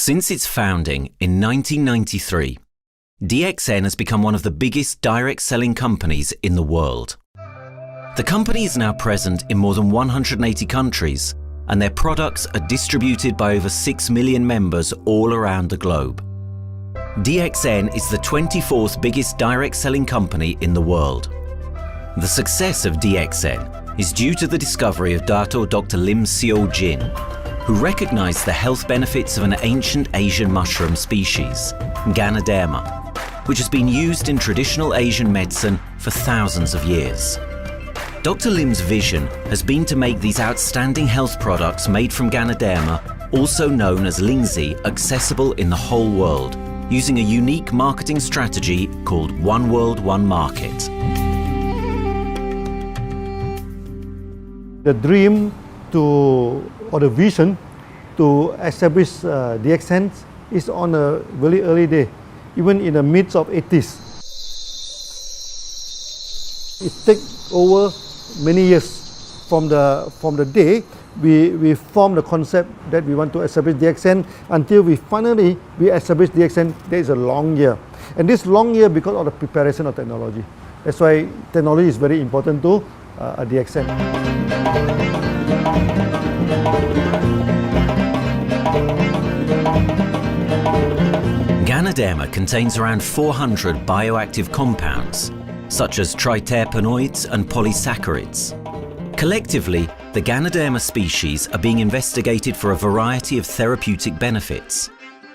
Since its founding in 1993, DXN has become one of the biggest direct selling companies in the world. The company is now present in more than 180 countries, and their products are distributed by over 6 million members all around the globe. DXN is the 24th biggest direct selling company in the world. The success of DXN is due to the discovery of Dr. Lim Seo Jin, who recognized the health benefits of an ancient Asian mushroom species, Ganoderma, which has been used in traditional Asian medicine for thousands of years. Dr. Lim's vision has been to make these outstanding health products made from Ganoderma, also known as Lingzi, accessible in the whole world, using a unique marketing strategy called One World, One Market. The dream or the vision to establish DXN is on a very early day, even in the midst of 80s. It takes over many years from the day we formed the concept that we want to establish DXN until we finally establish DXN. There is a long year, and this long year because of the preparation of technology. That's why technology is very important to DXN. Ganoderma contains around 400 bioactive compounds, such as triterpenoids and polysaccharids. Collectively, the Ganoderma species are being investigated for a variety of therapeutic benefits: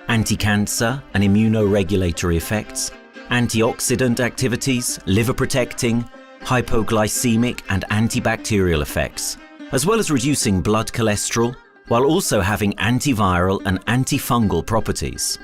anti-cancer and immunoregulatory effects, antioxidant activities, liver protecting, hypoglycemic and antibacterial effects, as well as reducing blood cholesterol, while also having antiviral and antifungal properties.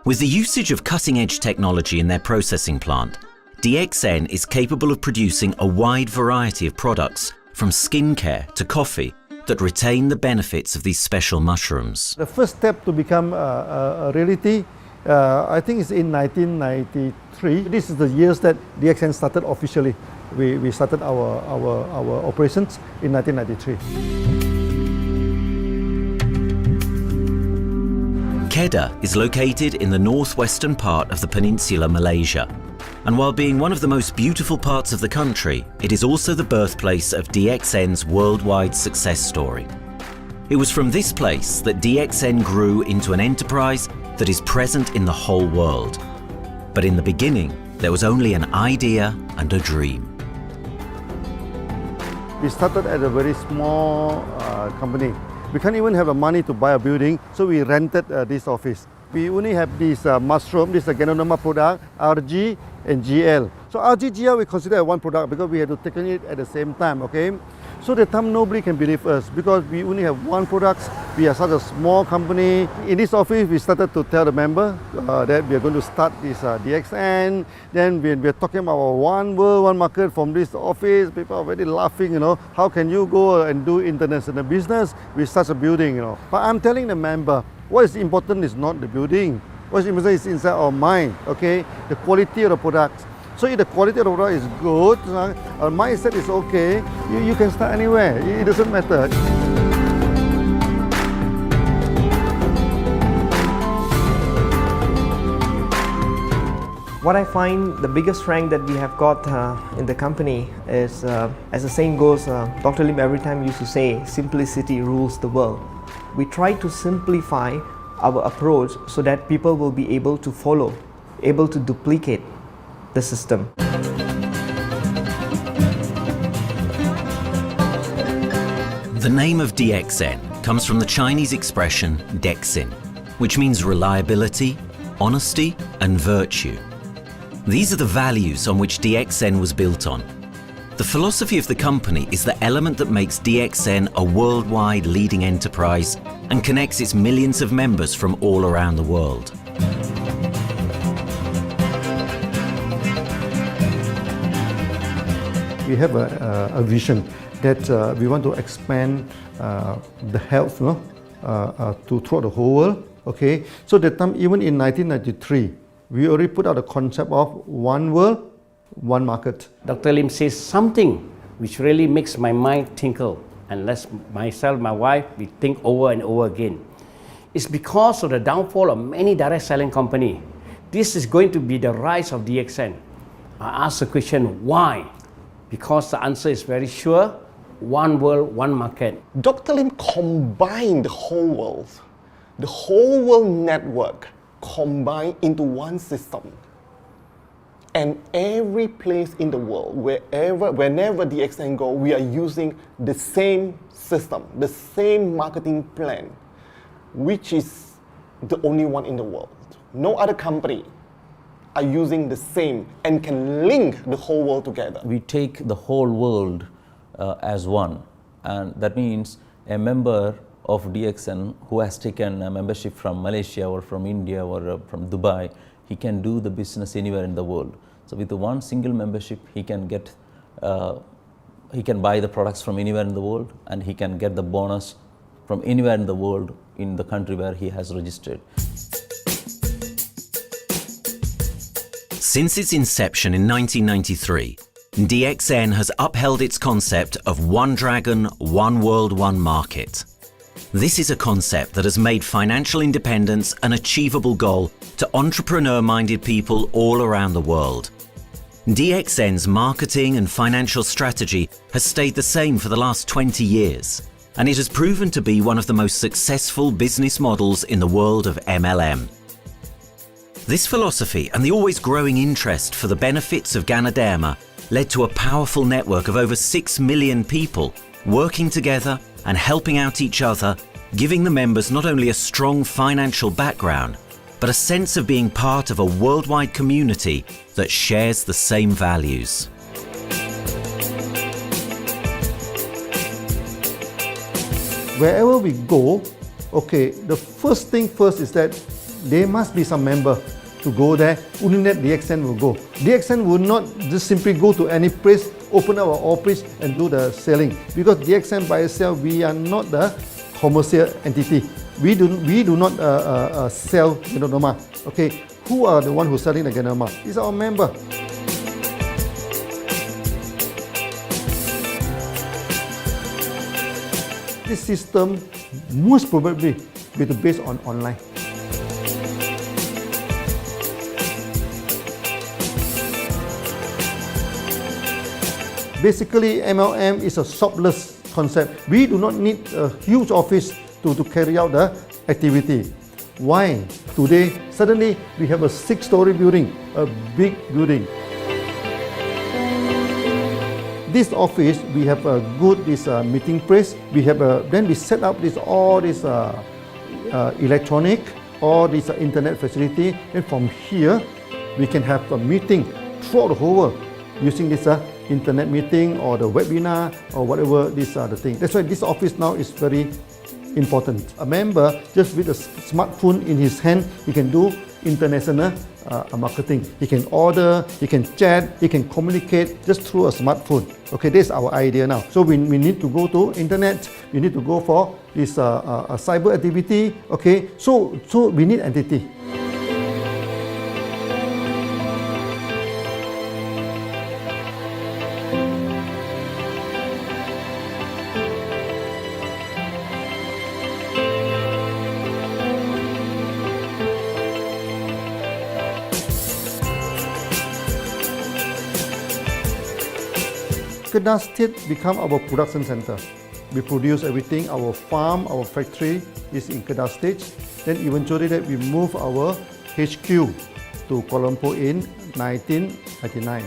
With the usage of cutting-edge technology in their processing plant, DXN is capable of producing a wide variety of products, from skincare to coffee, that retain the benefits of these special mushrooms. The first step to become a reality, I think, is in 1993. This is the years that DXN started officially. We started our operations in 1993. Kedah is located in the northwestern part of the peninsula Malaysia, and while being one of the most beautiful parts of the country, it is also the birthplace of DXN's worldwide success story. It was from this place that DXN grew into an enterprise that is present in the whole world. But in the beginning, there was only an idea and a dream. We started at a very small company. We can't even have the money to buy a building, so we rented this office. We only have this mushroom, this is a Ganoderma product, RG and GL. So RG, GL we consider as one product because we had to take it at the same time, okay? So the time nobody can believe us because we only have one product. We are such a small company. In this office, we started to tell the member that we are going to start this DXN. Then we are talking about one world, one market from this office. People are very laughing, How can you go and do international business with such a building, But I'm telling the member, what is important is not the building. What is important is inside our mind, okay? The quality of the product. So if the quality of the product is good, our mindset is okay, you can start anywhere. It doesn't matter. What I find the biggest strength that we have got in the company is, as the saying goes, Dr. Lim every time used to say, simplicity rules the world. We try to simplify our approach so that people will be able to follow, able to duplicate the system. The name of DXN comes from the Chinese expression Dexin, which means reliability, honesty, and virtue. These are the values on which DXN was built on. The philosophy of the company is the element that makes DXN a worldwide leading enterprise and connects its millions of members from all around the world. We have a vision that we want to expand the health to throughout the whole world. Okay, so that time, even in 1993, we already put out the concept of one world, one market. Dr. Lim says something which really makes my mind tinkle, and lets myself, my wife, we think over and over again. It's because of the downfall of many direct selling companies. This is going to be the rise of DXN. I ask the question, why? Because the answer is very sure, one world, one market. Dr. Lim combined the whole world network combined into one system. And every place in the world, whenever DXN go, we are using the same system, the same marketing plan, which is the only one in the world. No other company are using the same and can link the whole world together. We take the whole world as one, and that means a member of DXN who has taken a membership from Malaysia or from India or from Dubai, he can do the business anywhere in the world. So with the one single membership, he can get, he can buy the products from anywhere in the world, and he can get the bonus from anywhere in the world in the country where he has registered. Since its inception in 1993, DXN has upheld its concept of one dragon, one world, one market. This is a concept that has made financial independence an achievable goal to entrepreneur-minded people all around the world. DXN's marketing and financial strategy has stayed the same for the last 20 years, and it has proven to be one of the most successful business models in the world of MLM. This philosophy and the always growing interest for the benefits of Ganoderma led to a powerful network of over 6 million people working together and helping out each other, giving the members not only a strong financial background, but a sense of being part of a worldwide community that shares the same values. Wherever we go, okay, the first thing first is that there must be some member to go there. Only that DXN will go. DXN will not just simply go to any place, open our office and do the selling. Because DXN by itself, we are not the commercial entity. We do not sell Ganoderma. Okay, who are the one who's selling the Ganoderma? It's our member. This system most probably will be based on online. Basically, MLM is a shopless concept. We do not need a huge office to carry out the activity. Why? Today, suddenly we have a 6-story building, a big building. This office, we have a good meeting place. We have then we set up all this electronic, all this internet facility, and from here we can have a meeting throughout the whole world using this internet meeting or the webinar or whatever these are the things. That's why this office now is very important. A member, just with a smartphone in his hand, he can do international marketing. He can order, he can chat, he can communicate just through a smartphone. Okay, that's our idea now. So we need to go to internet, we need to go for this cyber activity. Okay, so we need entity. Kedah State become our production center. We produce everything. Our farm, our factory is in Kedah State. Then eventually that we move our HQ to Kuala Lumpur in 1999.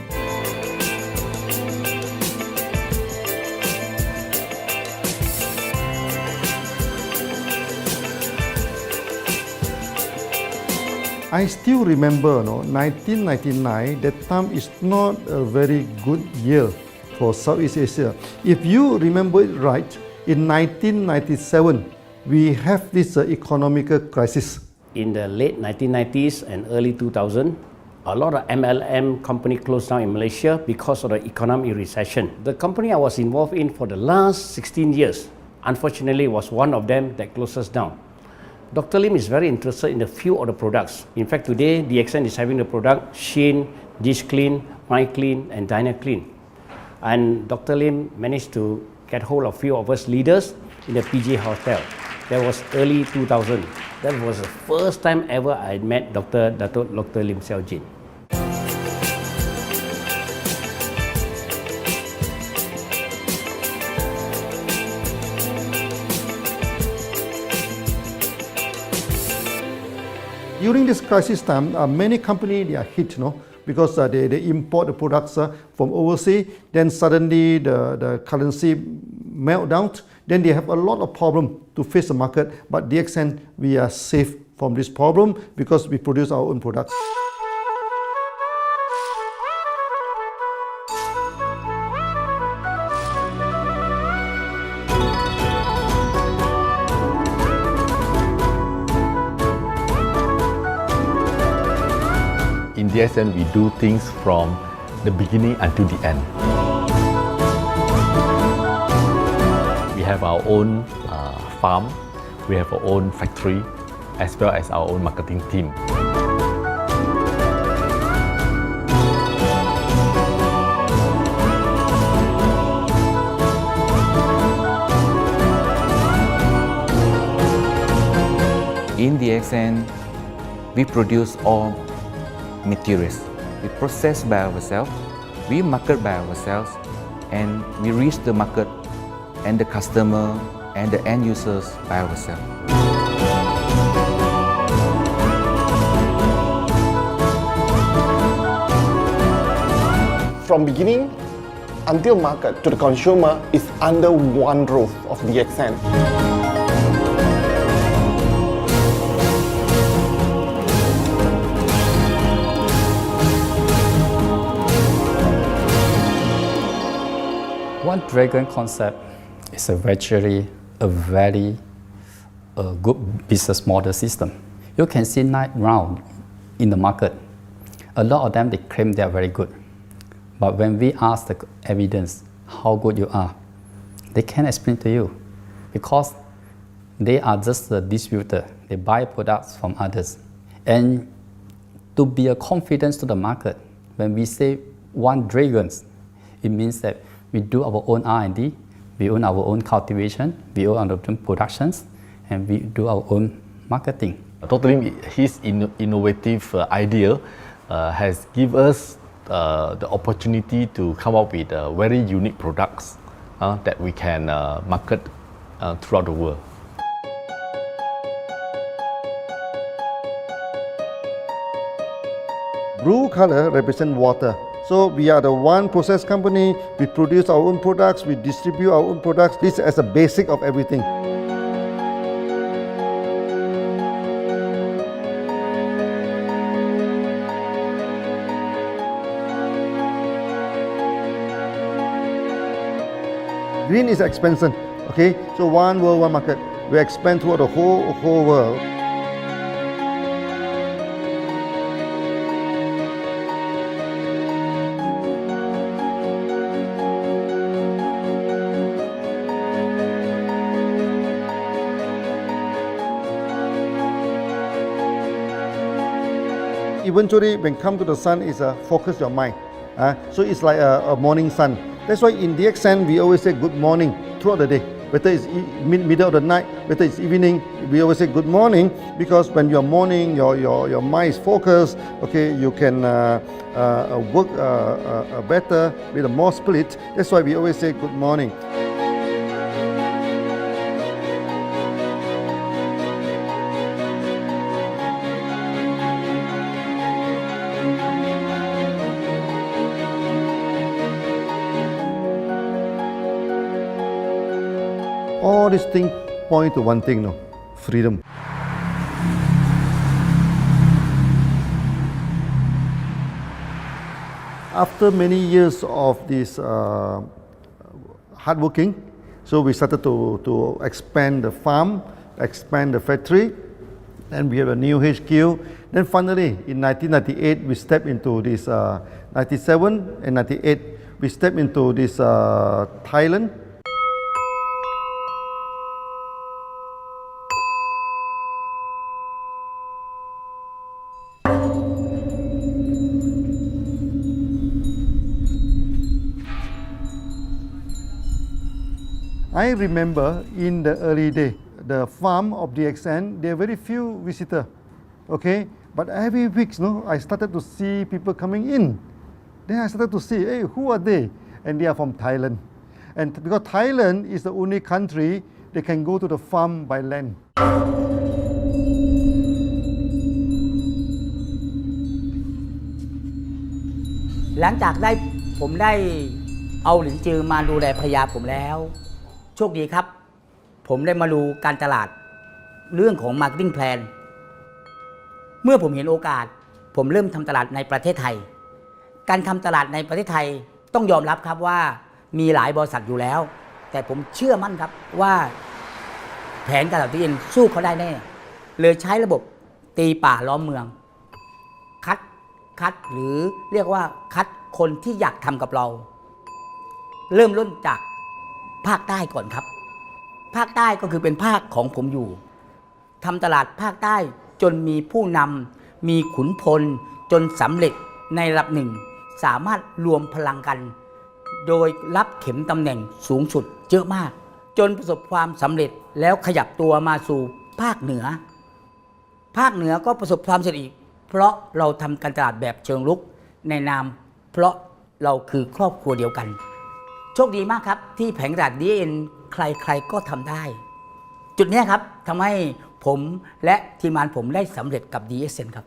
I still remember, 1999, that time is not a very good year for Southeast Asia. If you remember it right, in 1997, we have this economic crisis. In the late 1990s and early 2000, a lot of MLM company closed down in Malaysia because of the economic recession. The company I was involved in for the last 16 years, unfortunately, was one of them that closes down. Dr. Lim is very interested in a few of the products. In fact, today, DXN is having the product Sheen, Dish Clean, My Clean, and Diner Clean. And Dr. Lim managed to get hold of a few of us leaders in the PJ Hotel. That was early 2000. That was the first time ever I met Dr. Lim Xiaojin. During this crisis time, many companies they are hit, because they import the products from overseas. Then suddenly the currency melt down. Then they have a lot of problem to face the market. But DXN, we are safe from this problem because we produce our own products. In DXN, we do things from the beginning until the end. We have our own farm, we have our own factory, as well as our own marketing team. In DXN, we produce all materials. We process by ourselves, we market by ourselves, and we reach the market and the customer and the end users by ourselves. From beginning until market to the consumer is under one roof of DXN. One Dragon concept is a very good business model system. You can see 9 rounds in the market. A lot of them, they claim they are very good. But when we ask the evidence how good you are, they can't explain to you because they are just a distributor. They buy products from others. And to be a confidence to the market, when we say one Dragon, it means that we do our own R&D, we own our own cultivation, we own our own productions, and we do our own marketing. Dr. Lim, his innovative idea has given us the opportunity to come up with very unique products that we can market throughout the world. Blue color represents water. So we are the one process company, we produce our own products, we distribute our own products. This is the basic of everything. Green is expansion, okay? So one world, one market. We expand throughout the whole world. Eventually, when come to the sun, is focus your mind. So it's like a morning sun. That's why in DXN, we always say good morning throughout the day. Whether it's middle of the night, whether it's evening, we always say good morning because when you're morning, your mind is focused. Okay, you can work better with a more spirit. That's why we always say good morning. All these things point to one thing, freedom. After many years of this hard working, so we started to expand the farm, expand the factory, and we have a new HQ. Then finally, in 1998, we stepped into this, 97 and 98, we stepped into this Thailand. I remember in the early day, the farm of DXN, there are very few visitors, okay? But every week, I started to see people coming in. Then I started to see, hey, who are they? And they are from Thailand. And because Thailand is the only country they can go to the farm by land. หลังจากผมได้เอาหลินจือมาดูแลภรรยาผมแล้ว โชคดีครับ ผมได้มาดูการตลาดเรื่องของ Marketing Plan เมื่อผมเห็นโอกาสผมเริ่มทำตลาดในประเทศไทย การทำตลาดในประเทศไทยต้องยอมรับครับว่ามีหลายบริษัทอยู่แล้ว แต่ผมเชื่อมั่นครับว่าแผนการตลาดที่เองสู้เขาได้แน่เลยใช้ระบบตีป่าล้อมเมืองคัดหรือเรียกว่าคัดคนที่อยากทำกับเราเริ่มต้นจากภาคใต้ก่อนครับภาคใต้ก็คือเป็นภาคของผมอยู่ทำตลาดภาคใต้จนมีผู้นำมีขุนพลจนสำเร็จในระดับหนึ่งสามารถรวมพลังกันโดยรับเข็มตำแหน่งสูงสุดเยอะมากจนประสบความสำเร็จแล้วขยับตัวมาสู่ภาคเหนือก็ประสบความสำเร็จอีกเพราะเราทำการตลาดแบบเชิงรุกในนามเพราะเราคือครอบครัวเดียวกันโชคดีมากครับที่แผงตลาด DXN ใครๆก็ทำได้จุดนี้ครับทำให้ผมและทีมงานผมได้สำเร็จกับ DXN ครับ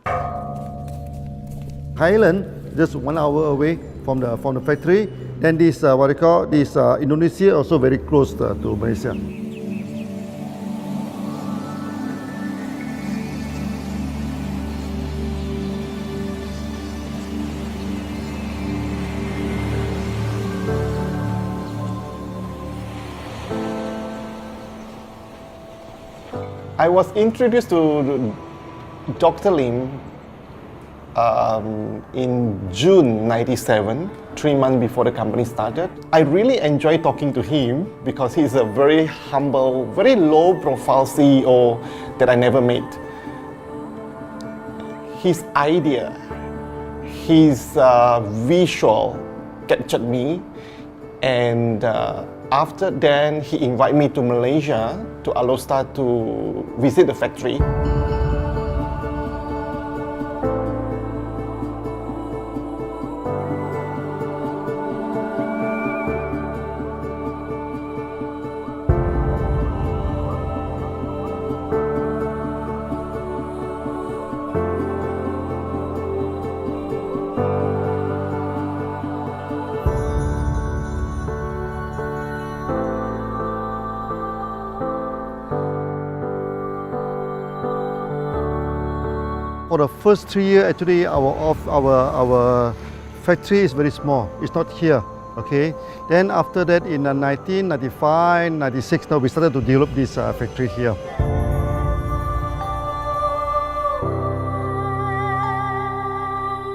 Thailand just 1 hour away from the factory. Then this what they call this Indonesia also very close to Malaysia. I was introduced to Dr. Lim in June '97, 3 months before the company started. I really enjoyed talking to him because he's a very humble, very low-profile CEO that I never met. His idea, his visual captured me, and after then he invited me to Malaysia to Alostar to visit the factory. For the first 3 years, actually, our factory is very small. It's not here, okay? Then after that, in 1995, 96, now we started to develop this factory here.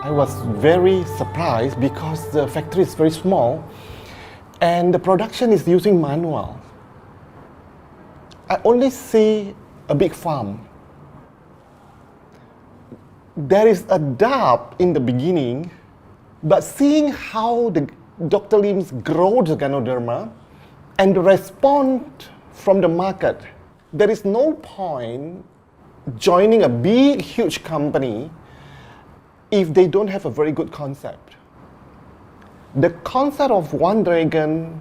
I was very surprised because the factory is very small and the production is using manual. I only see a big farm. There is a doubt in the beginning, but seeing how Dr. Lim's grows the Ganoderma and the response from the market, there is no point joining a big, huge company if they don't have a very good concept. The concept of One Dragon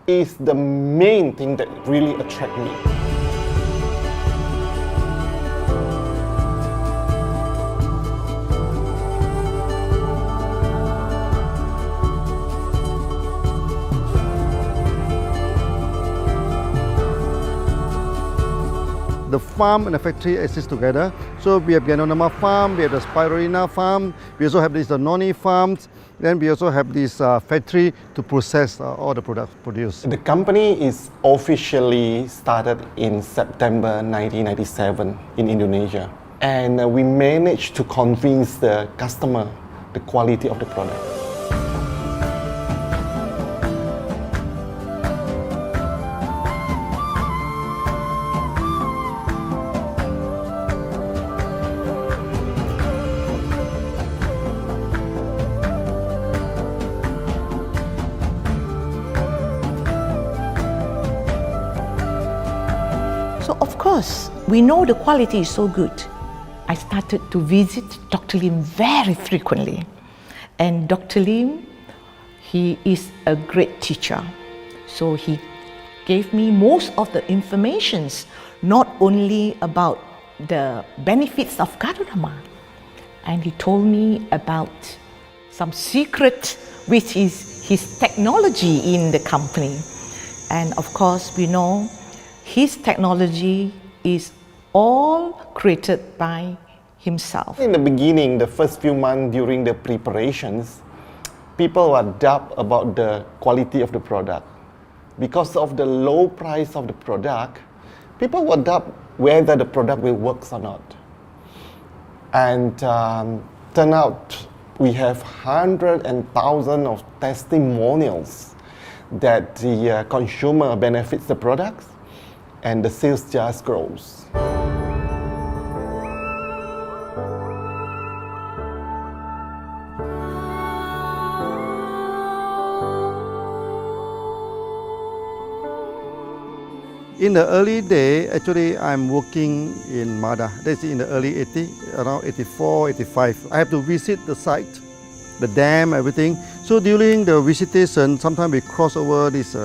is the main thing that really attracts me. The farm and the factory exist together. So we have Ganoderma farm, we have the Spirulina farm, we also have these noni farms, then we also have this factory to process all the products produced. The company is officially started in September 1997 in Indonesia. And we managed to convince the customer the quality of the product. course, we know the quality is so good. I started to visit Dr. Lim very frequently. And Dr. Lim, he is a great teacher. So he gave me most of the informations, not only about the benefits of Ganoderma, and he told me about some secret, which is his technology in the company. And of course, we know his technology is all created by himself. In the beginning, the first few months during the preparations, people were doubt about the quality of the product. Because of the low price of the product, people were doubt whether the product will work or not. And turn out we have hundreds and thousands of testimonials that the consumer benefits the products and the sales just grows. In the early day, actually, I'm working in Mada. That's in the early 80s, around 84, 85. I have to visit the site, the dam, everything. So during the visitation, sometimes we cross over this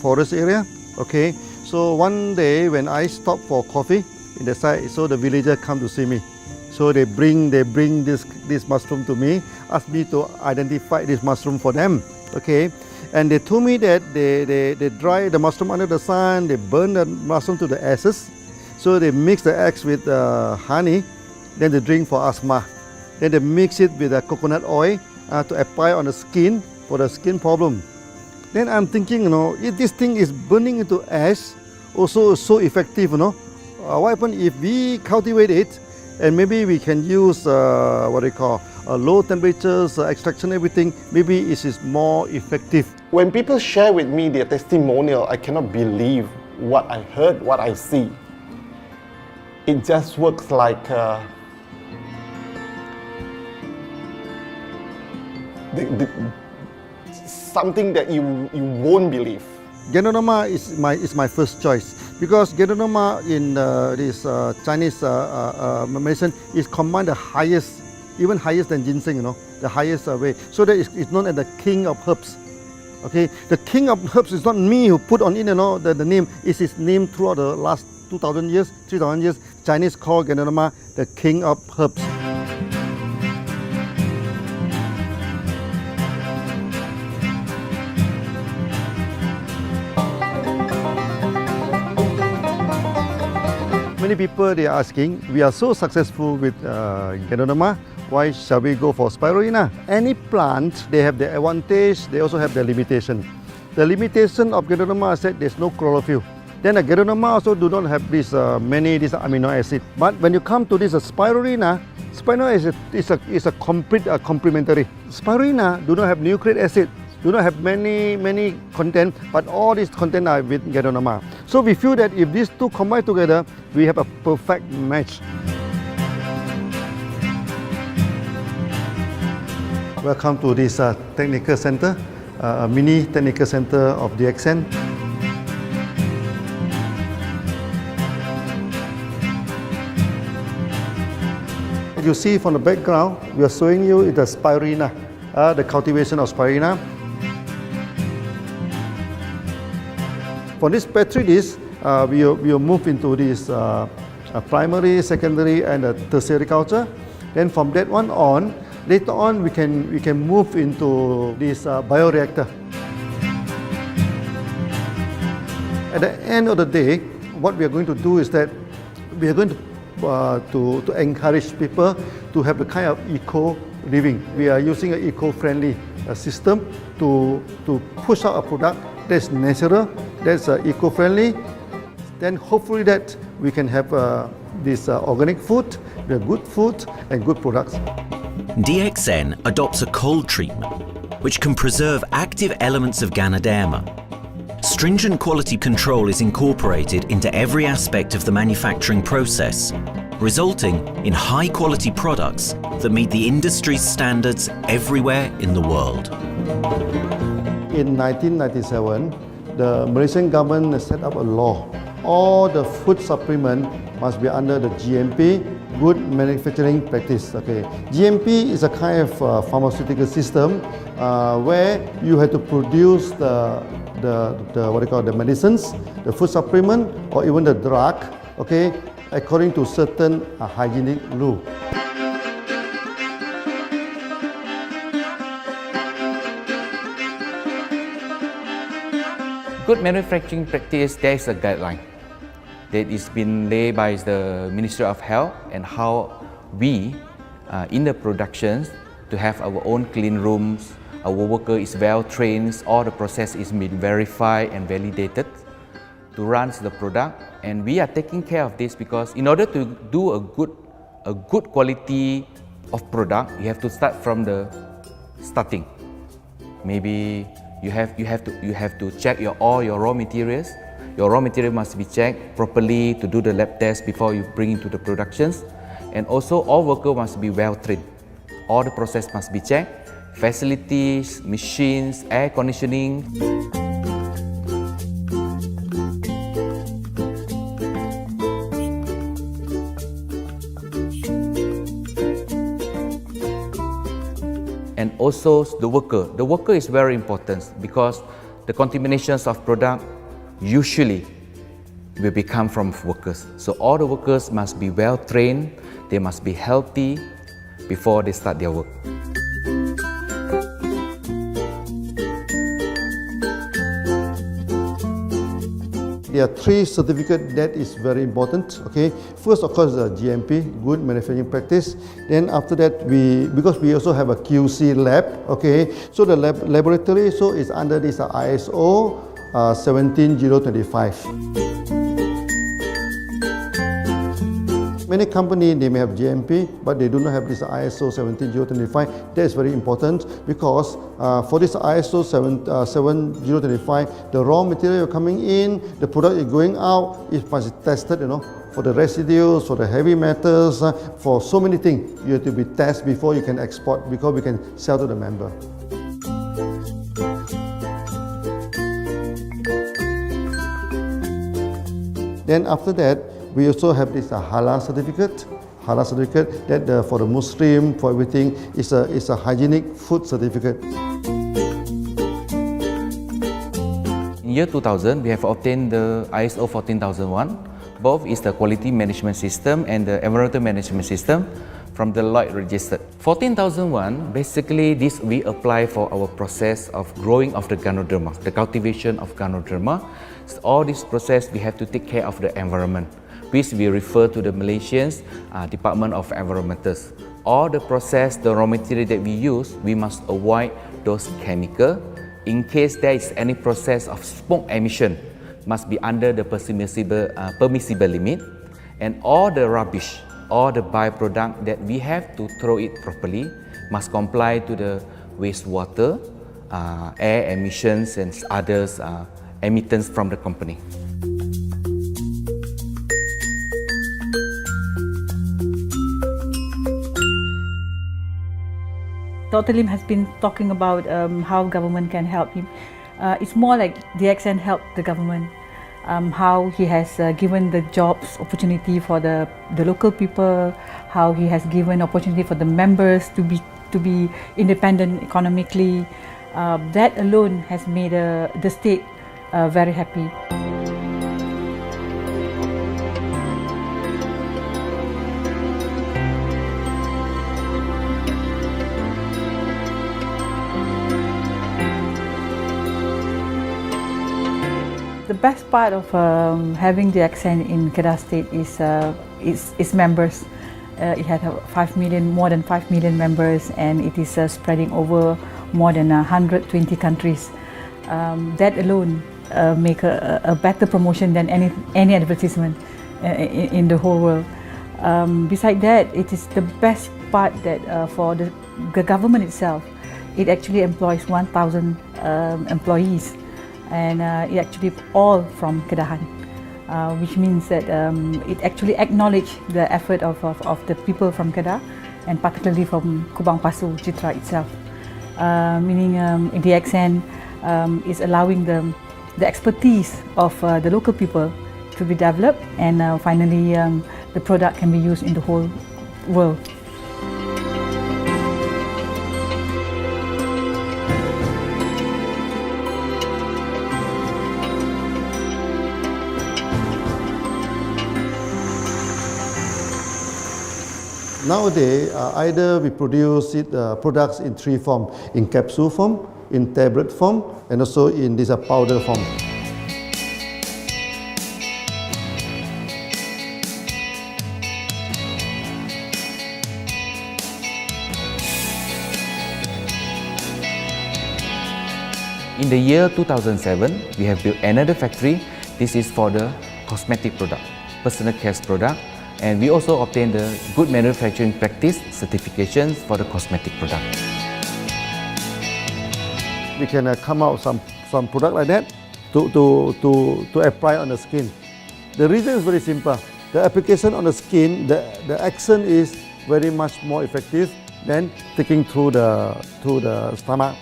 forest area. Okay. So one day when I stop for coffee in the site, so the villager come to see me. So they bring this mushroom to me, ask me to identify this mushroom for them. Okay. And they told me that they dry the mushroom under the sun, they burn the mushroom to the ashes. So they mix the eggs with honey, then they drink for asthma. Then they mix it with coconut oil to apply on the skin for the skin problem. Then I'm thinking, if this thing is burning into ash, also so effective, what happens if we cultivate it and maybe we can use low temperatures, extraction, everything, maybe it is more effective. When people share with me their testimonial, I cannot believe what I heard, what I see. It just works like something that you won't believe. Ganoderma is my first choice because Ganoderma in this Chinese medicine is combined the highest, even higher than ginseng, the highest way. So that it's known as the king of herbs. Okay, the king of herbs is not me who put on it, the name. It's his name throughout the last 2,000 years, 3,000 years. Chinese call Ganoderma the king of herbs. Many people they are asking, we are so successful with Ganoderma, why shall we go for spirulina? Any plant, they have their advantage, they also have their limitation. The limitation of Ganoderma is that there's no chlorophyll. Then the Ganoderma also do not have this many amino acid. But when you come to this spirulina, spirulina is a complete complementary. Spirulina do not have nucleic acid, do not have many content, but all these content are with Ganoderma. So we feel that if these two combine together, we have a perfect match. Welcome to this technical center, a mini technical center of DXN. As you see from the background, we are showing you the spirulina, the cultivation of spirulina. For this petri dish, we will move into this primary, secondary, and tertiary culture. Then from that one on, later on we can move into this bioreactor. At the end of the day, what we are going to do is that we are going to encourage people to have the kind of eco living. We are using an eco-friendly system to push out a product that's natural, that's eco-friendly. Then hopefully that we can have this organic food, the good food and good products. DXN adopts a cold treatment which can preserve active elements of Ganoderma. Stringent quality control is incorporated into every aspect of the manufacturing process, resulting in high-quality products that meet the industry's standards everywhere in the world. In 1997, the Malaysian government set up a law all the food supplement must be under the GMP, good manufacturing practice. Okay, GMP is a kind of pharmaceutical system where you have to produce the what you call the medicines, the food supplement, or even the drug. Okay, according to certain hygienic rule. Good manufacturing practice, there is a guideline that is been laid by the Ministry of Health and how we in the productions to have our own clean rooms, our worker is well trained, all the process is been verified and validated to run the product, and we are taking care of this because in order to do a good quality of product, you have to start from the starting. Maybe you have to check all your raw materials. Your raw material must be checked properly to do the lab test before you bring into the productions, and also all workers must be well trained. All the process must be checked. Facilities, machines, air conditioning. And also the worker. The worker is very important because the contaminations of product usually will become from workers. So all the workers must be well trained, they must be healthy before they start their work. There are 3 certificates that is very important. Okay, first of course the GMP, good manufacturing practice. Then after that because we also have a QC lab. Okay, so the laboratory so is under this ISO 17025. Many companies they may have GMP, but they do not have this ISO 17025. That is very important because for this ISO 7025, the raw material coming in, the product is going out, it must be tested, for the residues, for the heavy metals, for so many things. You have to be tested before you can export, because we can sell to the member. Then after that, we also have this halal certificate. Halal certificate that for the Muslim, for everything, is a hygienic food certificate. In year 2000, we have obtained the ISO 14001. Both is the quality management system and the environmental management system from the Lloyd registered. 14001, basically this we apply for our process of growing of the Ganoderma, the cultivation of Ganoderma. So all this process we have to take care of the environment, which we refer to the Malaysians Department of Environmentals. All the process, the raw material that we use, we must avoid those chemicals. In case there is any process of smoke emission, must be under the permissible limit, and all the rubbish, all the byproduct that we have to throw it properly must comply to the wastewater, air emissions and others emittance from the company. Dr. Lim has been talking about how government can help him. It's more like DXN helped the government, how he has given the jobs opportunity for the local people, how he has given opportunity for the members to be independent economically. That alone has made the state very happy. The best part of having DXN in Kedah State is its members. It had more than 5 million members, and it is spreading over more than 120 countries. That alone make a better promotion than any advertisement in the whole world. Besides that, it is the best part that for the government itself, it actually employs 1,000 employees. And it actually all from Kedahan, which means that it actually acknowledges the effort of the people from Kedah, and particularly from Kubang Pasu Citra itself. Meaning DXN is allowing the expertise of the local people to be developed, and finally the product can be used in the whole world. Nowadays, either we produce products in three forms: in capsule form, in tablet form, and also in this powder form. In the year 2007, we have built another factory. This is for the cosmetic product, personal care product, and we also obtained the good manufacturing practice certifications for the cosmetic product. We can come out some product like that to apply on the skin. The reason is very simple. The application on the skin, the action is very much more effective than taking through the stomach.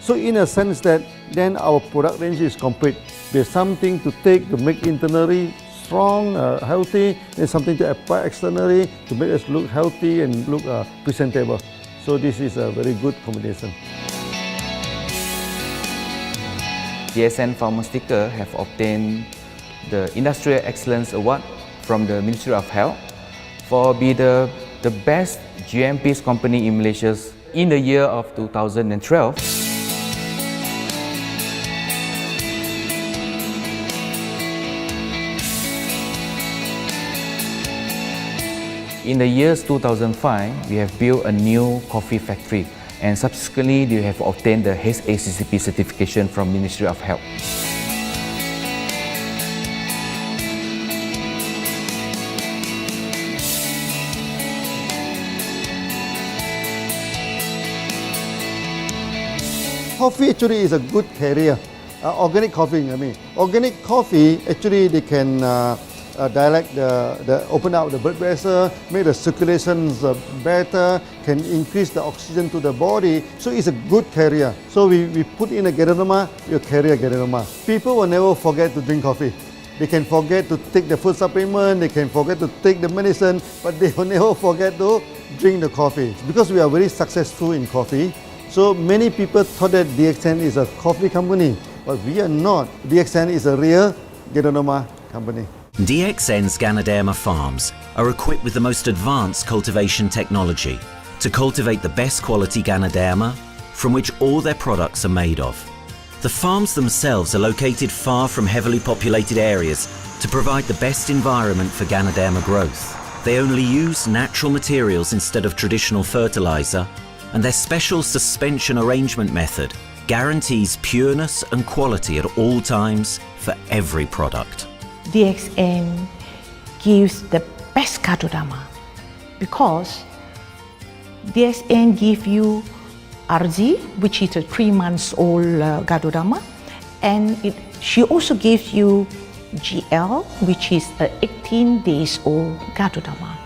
So in a sense that then our product range is complete. There's something to take to make internally strong, healthy, and something to apply externally to make us look healthy and look presentable. So this is a very good combination. DXN Pharmaceutical have obtained the Industrial Excellence Award from the Ministry of Health for being the best GMP company in Malaysia in the year of 2012. In the years 2005, we have built a new coffee factory, and subsequently we have obtained the HACCP certification from Ministry of Health. Coffee actually is a good carrier. Organic coffee, I mean. Organic coffee, actually they can dilate open up the blood vessel, make the circulations better, can increase the oxygen to the body. So it's a good carrier. So we put in a Ganoderma, you carry a Ganoderma. People will never forget to drink coffee. They can forget to take the food supplement, they can forget to take the medicine, but they will never forget to drink the coffee. Because we are very successful in coffee, so many people thought that DXN is a coffee company, but we are not. DXN is a real Ganoderma company. DXN's Ganoderma farms are equipped with the most advanced cultivation technology to cultivate the best quality Ganoderma from which all their products are made of. The farms themselves are located far from heavily populated areas to provide the best environment for Ganoderma growth. They only use natural materials instead of traditional fertilizer, and their special suspension arrangement method guarantees pureness and quality at all times for every product. DXN gives the best Ganoderma because DXN gives you RZ, which is a 3 months old Ganoderma, and she also gives you GL, which is a 18 days old Ganoderma.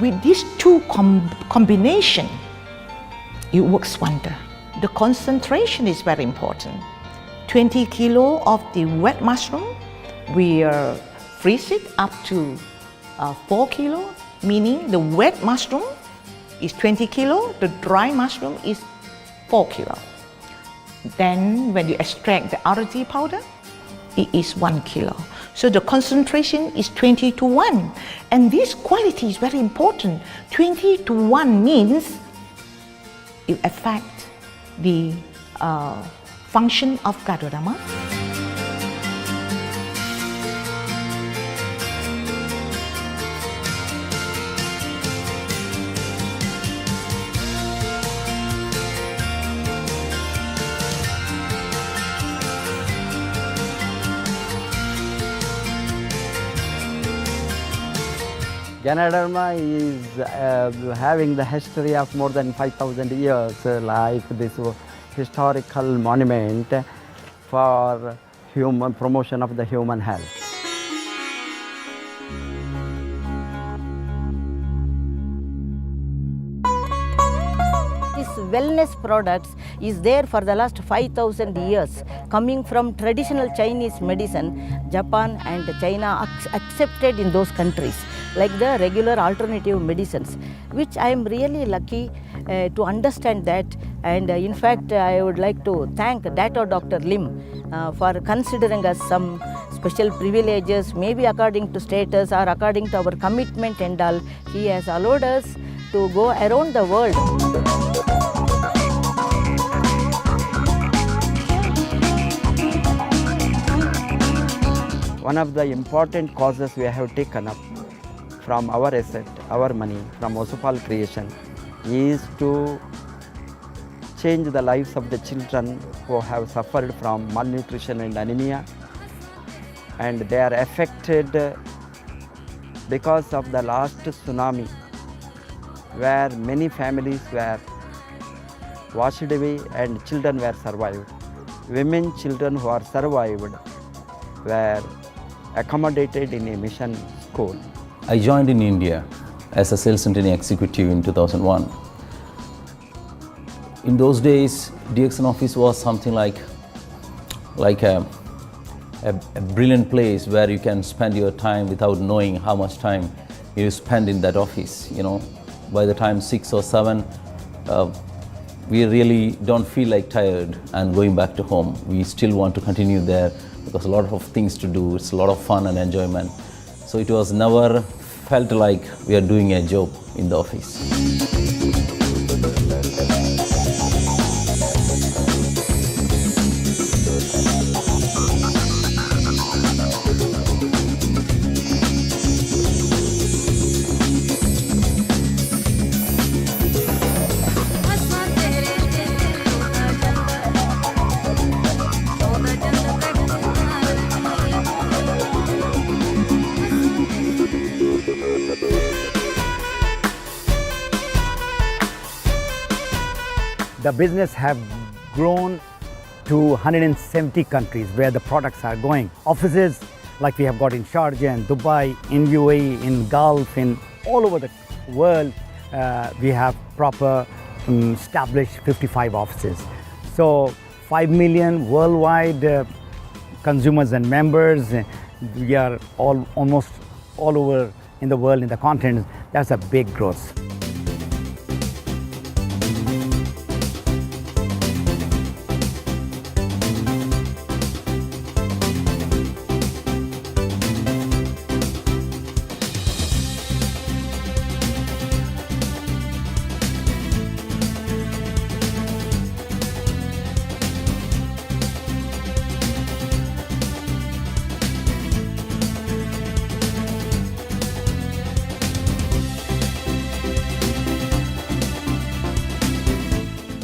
With these two combination, it works wonder. The concentration is very important. 20 kilo of the wet mushroom, we freeze it up to 4 kilo, meaning the wet mushroom is 20 kilo, the dry mushroom is 4 kilo. Then when you extract the RZ powder, it is 1 kilo. So the concentration is 20:1. And this quality is very important. 20:1 means it affects the function of Ganoderma. Ganoderma is having the history of more than 5,000 years, like this historical monument for human promotion of the human health. This wellness products is there for the last 5,000 years, coming from traditional Chinese medicine. Japan and China accepted in those countries, like the regular alternative medicines, which I am really lucky to understand that. And in fact, I would like to thank Dr. Lim for considering us some special privileges, maybe according to status or according to our commitment and all. He has allowed us to go around the world. One of the important causes we have taken up from our asset, our money, from Osupal creation, is to change the lives of the children who have suffered from malnutrition and anemia, and they are affected because of the last tsunami, where many families were washed away and children were survived. Women, children who are survived were accommodated in a mission school. I joined in India as a sales and training executive in 2001. In those days, DXN office was something like a brilliant place where you can spend your time without knowing how much time you spend in that office. You know, by the time 6 or 7, we really don't feel like tired and going back to home. We still want to continue there because a lot of things to do. It's a lot of fun and enjoyment. So it was never felt like we are doing a job in the office. The business have grown to 170 countries where the products are going. Offices like we have got in Sharjah and Dubai, in UAE, in Gulf, in all over the world, we have proper established 55 offices. So 5 million worldwide consumers and members. We are almost all over in the world, in the continent. That's a big growth.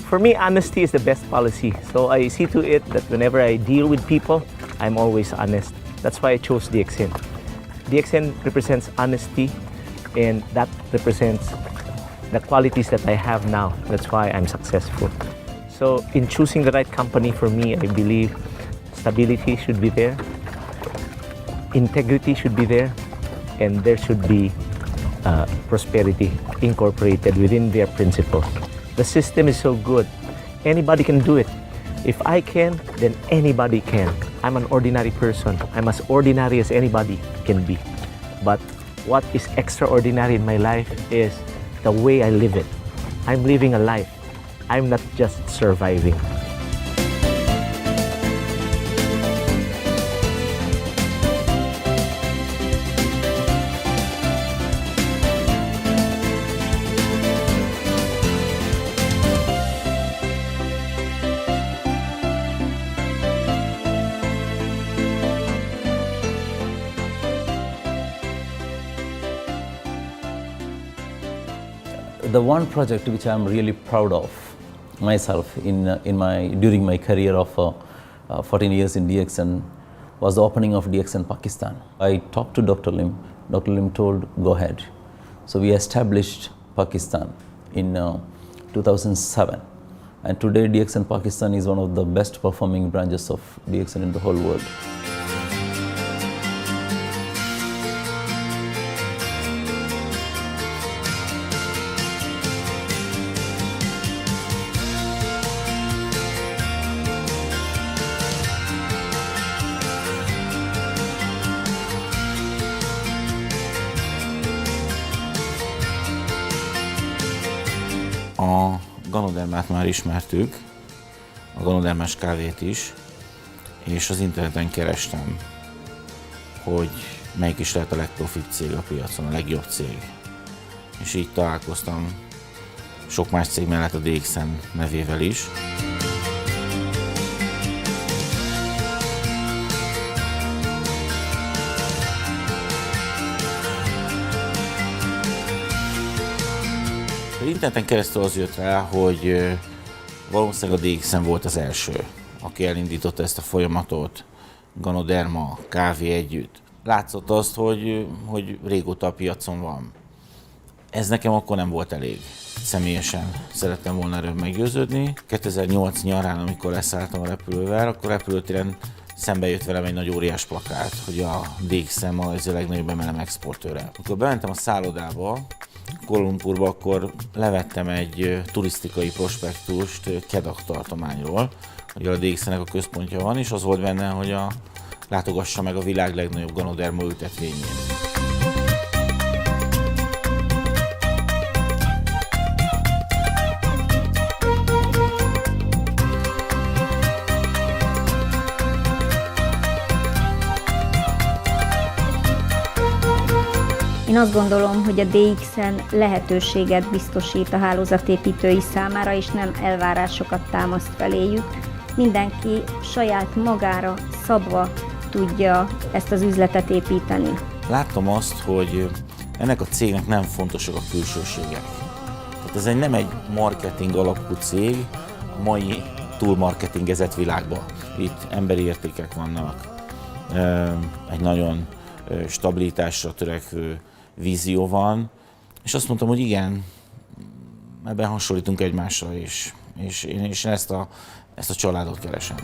For me, honesty is the best policy. So I see to it that whenever I deal with people, I'm always honest. That's why I chose DXN. DXN represents honesty, and that represents the qualities that I have now. That's why I'm successful. So in choosing the right company for me, I believe stability should be there, integrity should be there, and there should be prosperity incorporated within their principles. The system is so good. Anybody can do it. If I can, then anybody can. I'm an ordinary person. I'm as ordinary as anybody can be. But what is extraordinary in my life is the way I live it. I'm living a life. I'm not just surviving. The one project which I am really proud of myself during my career of 14 years in DXN was the opening of DXN Pakistan. I talked to Dr. Lim. Dr. Lim told, go ahead. So we established Pakistan in 2007. And today DXN Pakistan is one of the best performing branches of DXN in the whole world. A Ganodermát már ismertük, a Ganodermás kávét is, és az interneten kerestem, hogy melyik is lehet a legprofibb cég a piacon, a legjobb cég. És így találkoztam sok más cég mellett a DXN nevével is. Az interneten keresztül az jött rá, hogy valószínűleg a DXN volt az első, aki elindította ezt a folyamatot, Ganoderma, kávé együtt. Látszott azt, hogy régóta a piacon van. Ez nekem akkor nem volt elég. Személyesen szerettem volna erről meggyőződni. 2008 nyarán, amikor leszálltam a repülővel, akkor repülőtéren szembe jött velem egy nagy óriás plakát, hogy a DXN ma ez a legnagyobb MLM exportőre. Amikor bementem a szállodába, Kuala Lumpurba, akkor levettem egy turisztikai prospektust Kedah tartományról, hogy a DXN-nek a központja van, és az volt benne, hogy látogassa meg a világ legnagyobb Ganoderma ültetvényén. Én azt gondolom, hogy a DXN lehetőséget biztosít a hálózatépítői számára, és nem elvárásokat támaszt feléjük. Mindenki saját magára szabva tudja ezt az üzletet építeni. Láttam azt, hogy ennek a cégnek nem fontosak a külsőségek. Tehát ez nem egy marketing alapú cég a mai túlmarketingezett világban. Itt emberi értékek vannak, egy nagyon stabilitásra törekvő vízió van, és azt mondtam, hogy igen, ebben hasonlítunk egymásra is, és én ezt a családot keresem.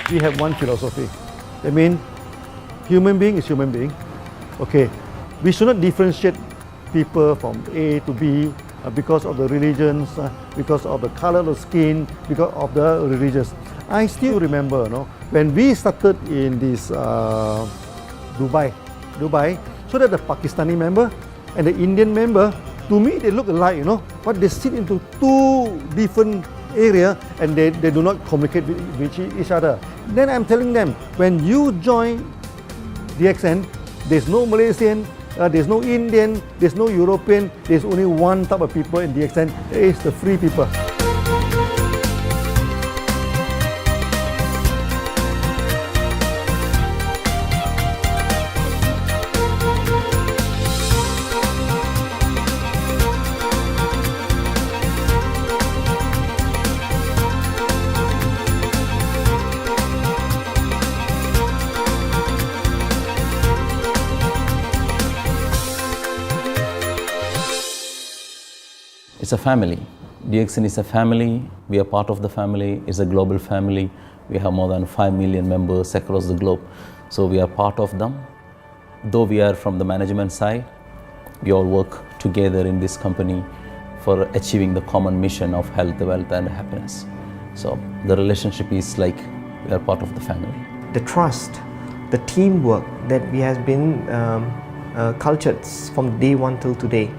We have one philosophy. I mean, human being is human being. Okay, we should not differentiate people from A to B because of the religions, because of the color of the skin, because of the religions. I still remember, when we started in this Dubai, so that the Pakistani member and the Indian member, to me they look alike, but they sit into two different area and they do not communicate with each other. Then I'm telling them, when you join DXN, there's no Malaysian, there's no Indian, there's no European, there's only one type of people in DXN, it's the free people. It's a family. DXN is a family. We are part of the family. It's a global family. We have more than 5 million members across the globe. So we are part of them. Though we are from the management side, we all work together in this company for achieving the common mission of health, wealth and happiness. So the relationship is like we are part of the family. The trust, the teamwork that we has been cultured from day one till today.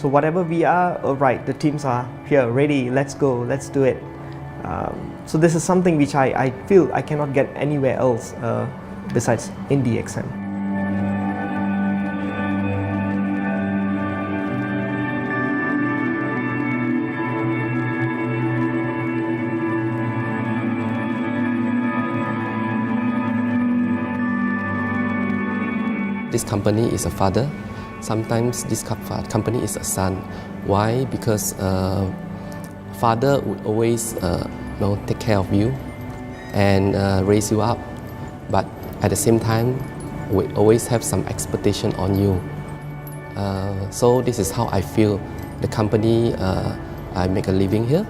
So whatever we are, right, the teams are here, ready, let's go, let's do it. So this is something which I feel I cannot get anywhere else besides in DXN. This company is a father. Sometimes this company is a son. Why? Because father would always take care of you, and raise you up. But at the same time, we always have some expectation on you. So this is how I feel. The company, I make a living here,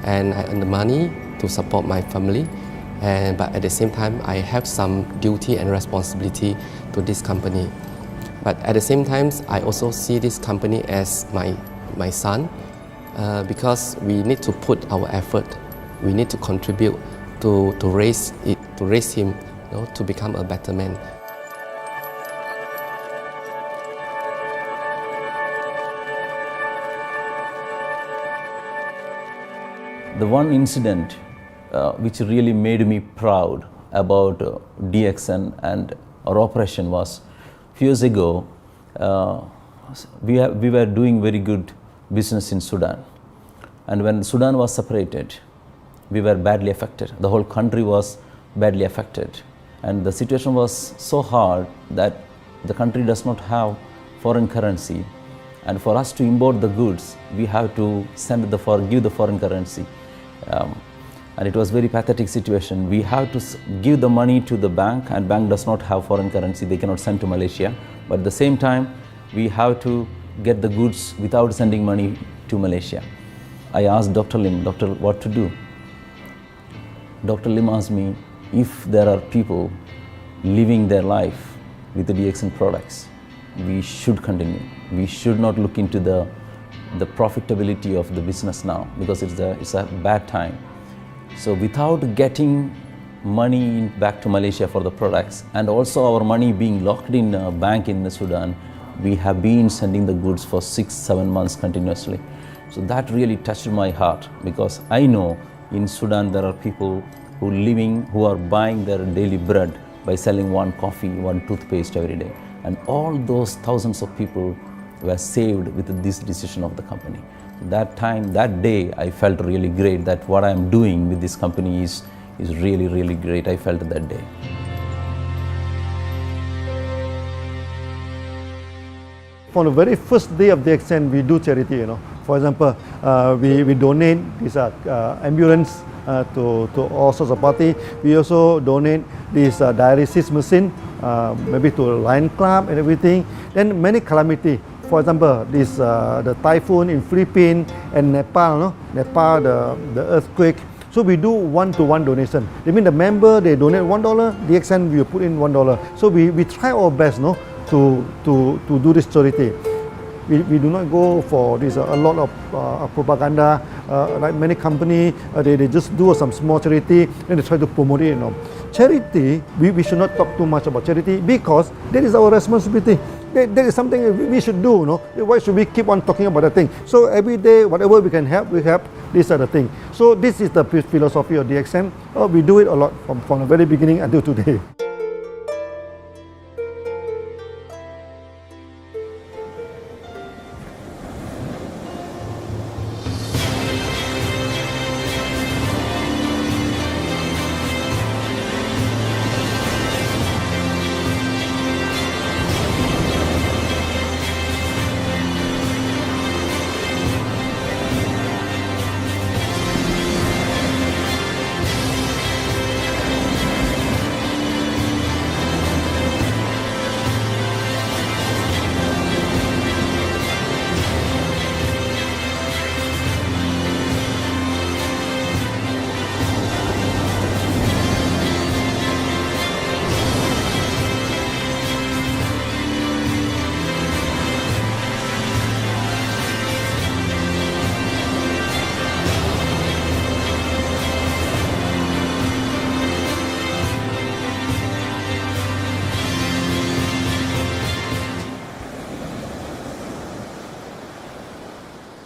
and I earn the money to support my family. But at the same time, I have some duty and responsibility to this company. But at the same time, I also see this company as my son, because we need to put our effort. We need to contribute to raise him, to become a better man. The one incident which really made me proud about DXN and our operation was few years ago. We were doing very good business in Sudan, and when Sudan was separated, we were badly affected. The whole country was badly affected, and the situation was so hard that the country does not have foreign currency, and for us to import the goods, we have to give the foreign currency. And it was very pathetic situation. We have to give the money to the bank, and bank does not have foreign currency. They cannot send to Malaysia. But at the same time, we have to get the goods without sending money to Malaysia. I asked Dr. Lim, doctor, what to do? Dr. Lim asked me, if there are people living their life with the DXN products, we should continue. We should not look into the profitability of the business now, because it's a bad time. So without getting money back to Malaysia for the products, and also our money being locked in a bank in Sudan, we have been sending the goods for 6-7 months continuously. So that really touched my heart, because I know in Sudan there are people who are buying their daily bread by selling one coffee, one toothpaste every day. And all those thousands of people were saved with this decision of the company. That day, I felt really great that what I am doing with this company is really, really great. I felt that day. From the very first day of DXN, we do charity. For example, we donate this ambulance to all sorts of party. We also donate this dialysis machine, maybe to Lion Club and everything. Then many calamity. For example, the typhoon in Philippines and Nepal, the earthquake. So we do one-to-one donation. I mean, the member, they donate $1, DXN will put in $1. So we try our best, to do this charity. We do not go for this a lot of propaganda, like many companies. They just do some small charity and they try to promote it. Charity, we should not talk too much about charity, because that is our responsibility. That is something we should do. Why should we keep on talking about that thing? So every day, whatever we can help, we help. These are the things. So this is the philosophy of DXN. We do it a lot from the very beginning until today.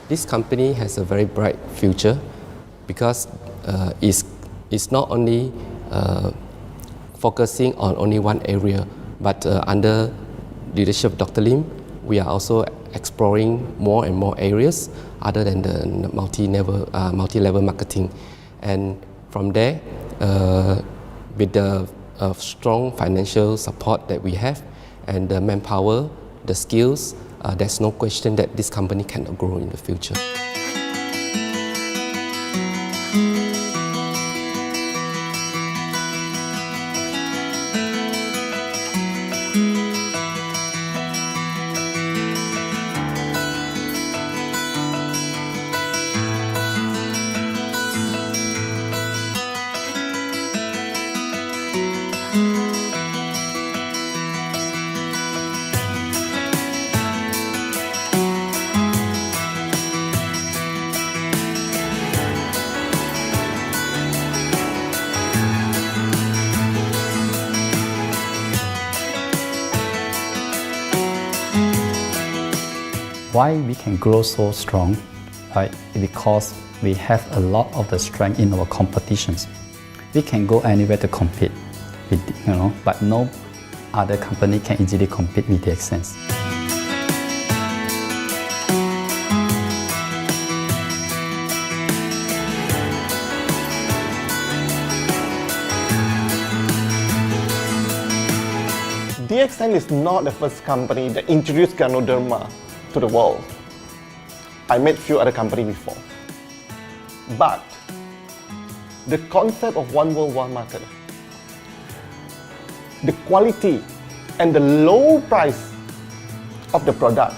This company has a very bright future, because it's not only focusing on only one area, but under leadership of Dr. Lim, we are also exploring more and more areas other than the multi-level marketing. And from there, with the strong financial support that we have and the manpower, the skills, there's no question that this company cannot grow in the future. Why we can grow so strong? Right? Because we have a lot of the strength in our competitions. We can go anywhere to compete, with, but no other company can easily compete with DXN. DXN is not the first company that introduced Ganoderma to the world. I met few other companies before. But the concept of one world, one market, the quality and the low price of the product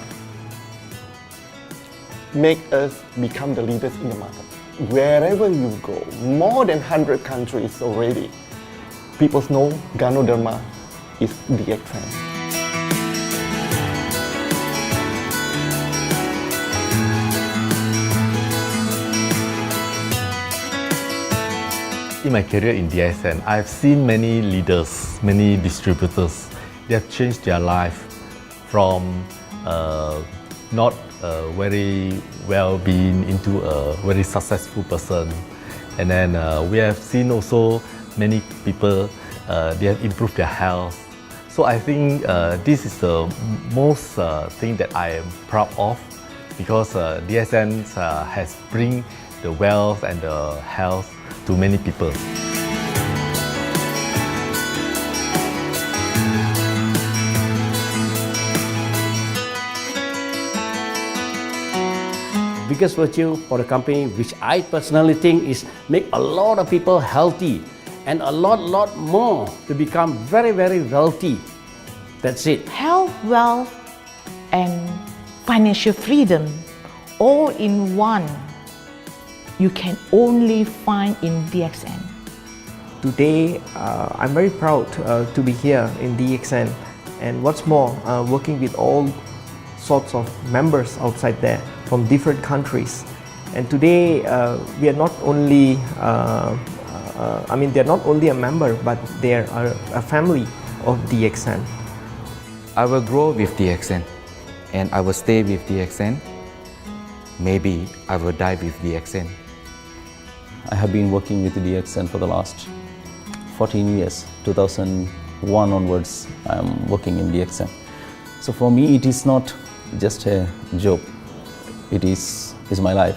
make us become the leaders in the market. Wherever you go, more than 100 countries already, people know Ganoderma is DXN. In my career in DXN, I've seen many leaders, many distributors. They have changed their life from not very well-being into a very successful person. And then we have seen also many people, they have improved their health. So I think this is the most thing that I am proud of, because DXN has bring the wealth and the health to many people. Biggest virtue for the company, which I personally think is make a lot of people healthy and a lot more to become very wealthy. That's it. Health, wealth, and financial freedom all in one. You can only find in DXN. Today, I'm very proud to be here in DXN, and what's more, working with all sorts of members outside there from different countries. And today, we are not only, they're not only a member, but they are a family of DXN. I will grow with DXN, and I will stay with DXN. Maybe I will die with DXN. I have been working with DXN for the last 14 years. 2001 onwards, I am working in DXN. So for me, it is not just a job. It is my life.